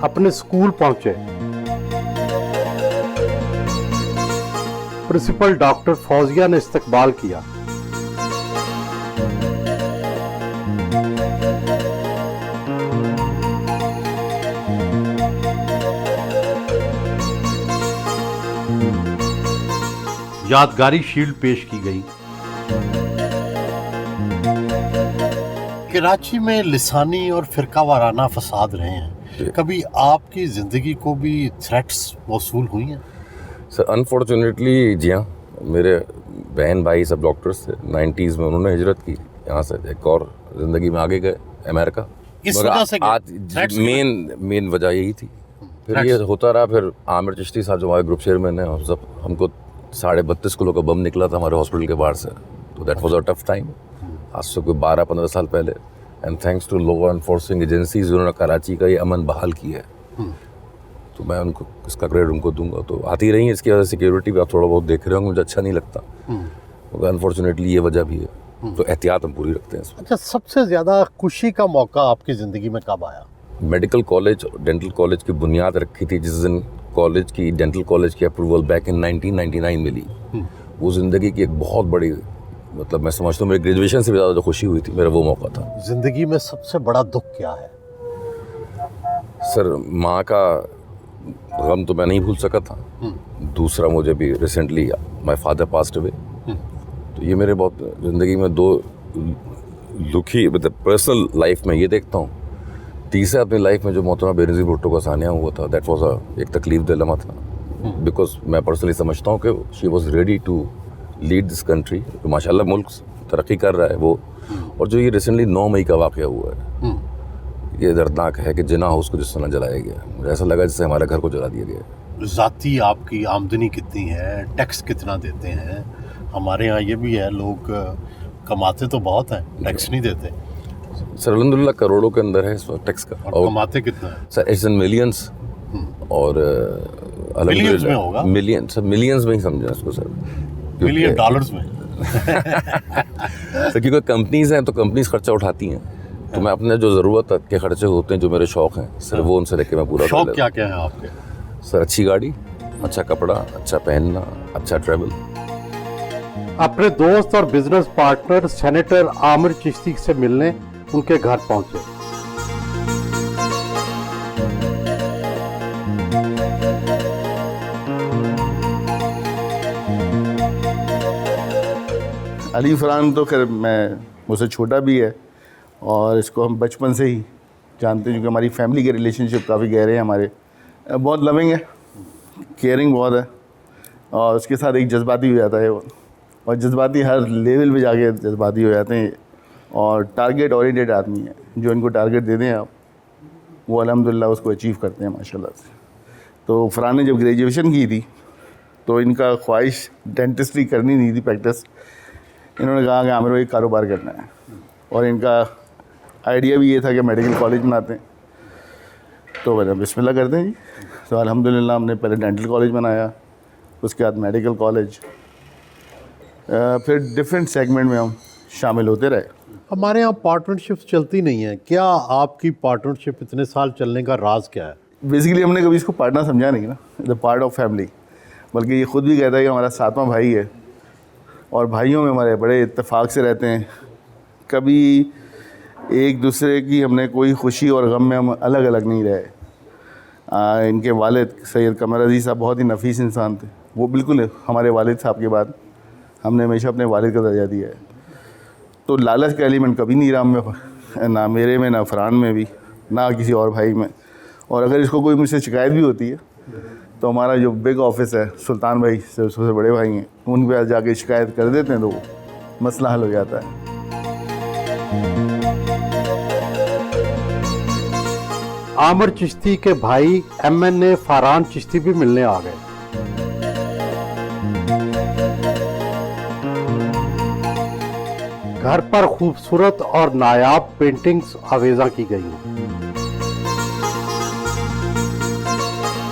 अपने स्कूल पहुंचे। Principal doctor Fauzia ने इस्तकबाल किया। यादगारी शील्ड पेश की गई। कराची में लिसानी और फिरका वाराना फसाद रहे हैं, कभी आपकी जिंदगी को भी थ्रेट्स मौसूल हुई हैं? सर अनफॉर्चुनेटली जी हाँ, मेरे बहन भाई सब डॉक्टर्स थे 90s में, उन्होंने हिजरत की यहाँ से, एक और ज़िंदगी में आगे गए अमेरिका। इस वजह से आज मेन वजह यही थी। फिर ये होता रहा। फिर आमिर चिश्ती साहब जो हमारे ग्रुप चेयरमैन हैं, हम सब, हमको 32.5 किलो का बम निकला था हमारे हॉस्पिटल के बाहर से, तो that was a tough time. आज से कोई 12-15 साल पहले। And thanks to law enforcing agencies, उन्होंने कराची का ये अमन बहाल किया है, तो मैं उनको इसका क्रेडिट उनको दूंगा। तो आती रही है, इसकी वजह से सिक्योरिटी भी आप थोड़ा बहुत देख रहे होंगे, मुझे अच्छा नहीं लगता, क्योंकि अनफॉर्चुनेटली ये वजह भी है, तो एहतियात हम पूरी रखते हैं इसमें। अच्छा, सबसे ज़्यादा खुशी का मौका आपकी ज़िंदगी में कब आया? मेडिकल कॉलेज, डेंटल कॉलेज की बुनियाद रखी थी जिस दिन कॉलेज की, डेंटल कॉलेज की अप्रूवल बैक इन 1999 मिली। वो ज़िंदगी की एक बहुत बड़ी, मतलब मैं समझता हूँ मेरी ग्रेजुएशन से भी ज़्यादा जो खुशी हुई थी, मेरा वो मौका था। ज़िंदगी में सबसे बड़ा दुख क्या है? सर माँ का गम तो मैं नहीं भूल सका था। दूसरा, मुझे भी recently my father passed away, तो ये मेरे बहुत ज़िंदगी में दो दुखी, मतलब पर्सनल लाइफ में ये देखता हूँ। तीसरा, अपनी लाइफ में जो मोहतरमा बेनज़ीर भुट्टो का सानिया हुआ था, दैट वाज एक तकलीफ दिल लम्हा था, बिकॉज मैं पर्सनली समझता हूँ कि she was ready to lead this country. तो माशाल्लाह मुल्क तरक्की कर रहा है वो। और जो ये रिसेंटली 9 मई का वाक़या हुआ है, ये दर्दनाक है कि जिना हाउस को जिस तरह जलाया गया, मुझे ऐसा लगा जैसे हमारे घर को जला दिया गया। ज़ाती आपकी आमदनी कितनी है, टैक्स कितना देते हैं? हमारे यहाँ ये भी है, लोग कमाते तो बहुत हैं, टैक्स नहीं देते। सर अल्हम्दुलिल्लाह करोड़ों के अंदर है इस वक्त टैक्स का। और कमाते कितना है? सर इट्स इन मिलियंस, और मिलियंस में होगा? मिलियंस में ही समझें इसको सर, मिलियन डॉलर्स में। सर क्योंकि कंपनीज हैं तो कंपनीज खर्चा उठाती हैं, तो मैं अपने जो ज़रूरत के खर्चे होते हैं, जो मेरे शौक़ हैं सर, वो उनसे लेके मैं पूरा कर लेता हूँ। शौक़ क्या क्या है आपके? सर अच्छी गाड़ी, अच्छा कपड़ा, अच्छा पहनना, अच्छा ट्रैवल। अपने दोस्त और business partner senator Aamir Chishti से मिलने उनके घर पहुंचे। अली फरहान तो खैर मैं मुझसे छोटा भी है, और इसको हम बचपन से ही जानते हैं, क्योंकि हमारी फैमिली के रिलेशनशिप काफ़ी गहरे हैं हमारे। बहुत लविंग है, केयरिंग बहुत है, और उसके साथ एक जज्बाती हो जाता है वो, और जज्बाती हर लेवल पे जाके जज्बाती हो जाते हैं, और टारगेट ओरिएंटेड आदमी है। जो इनको टारगेट दे दें आप, वो अल्हम्दुलिल्लाह उसको अचीव करते हैं माशाल्लाह से। तो फरहान ने जब ग्रेजुएशन की थी, तो इनका ख्वाहिश डेंटिस्ट्री करनी नहीं थी, प्रैक्टिस। इन्होंने कहा कि आमिर भाई कारोबार करना है, और इनका आइडिया भी ये था कि मेडिकल कॉलेज बनाते हैं। तो मैंने बिस्मिल्लाह करते हैं जी। तो अल्हम्दुलिल्लाह हमने पहले डेंटल कॉलेज बनाया, उसके बाद मेडिकल कॉलेज, फिर डिफरेंट सेगमेंट में हम शामिल होते रहे। हमारे यहाँ पार्टनरशिप चलती नहीं है, क्या आपकी पार्टनरशिप इतने साल चलने का राज क्या है? बेसिकली हमने कभी इसको पार्टनर समझा नहीं ना, द पार्ट ऑफ फैमिली। बल्कि ये खुद भी कहता है कि हमारा 7वां भाई है, और भाइयों में हमारे बड़े इत्तेफाक से रहते हैं। कभी एक दूसरे की हमने कोई खुशी और गम में हम अलग अलग नहीं रहे। इनके वालिद सैयद कमर अज़ीज़ साहब बहुत ही नफीस इंसान थे, वो बिल्कुल हमारे वालिद साहब के बाद हमने हमेशा अपने वालिद का दर्जा दिया है। तो लालच का एलिमेंट कभी नहीं रहा में, ना मेरे में, ना फरहान में भी, ना किसी और भाई में। और अगर इसको कोई मुझसे शिकायत भी होती है, तो हमारा जो बिग ऑफिस है, सुल्तान भाई सबसे बड़े भाई हैं, उन पर जाके शिकायत कर देते हैं, तो मसला हल हो जाता है। आमिर चिश्ती के भाई MNA फरहान चिश्ती भी मिलने आ गए। घर पर खूबसूरत और नायाब पेंटिंग्स आवेजा की गई।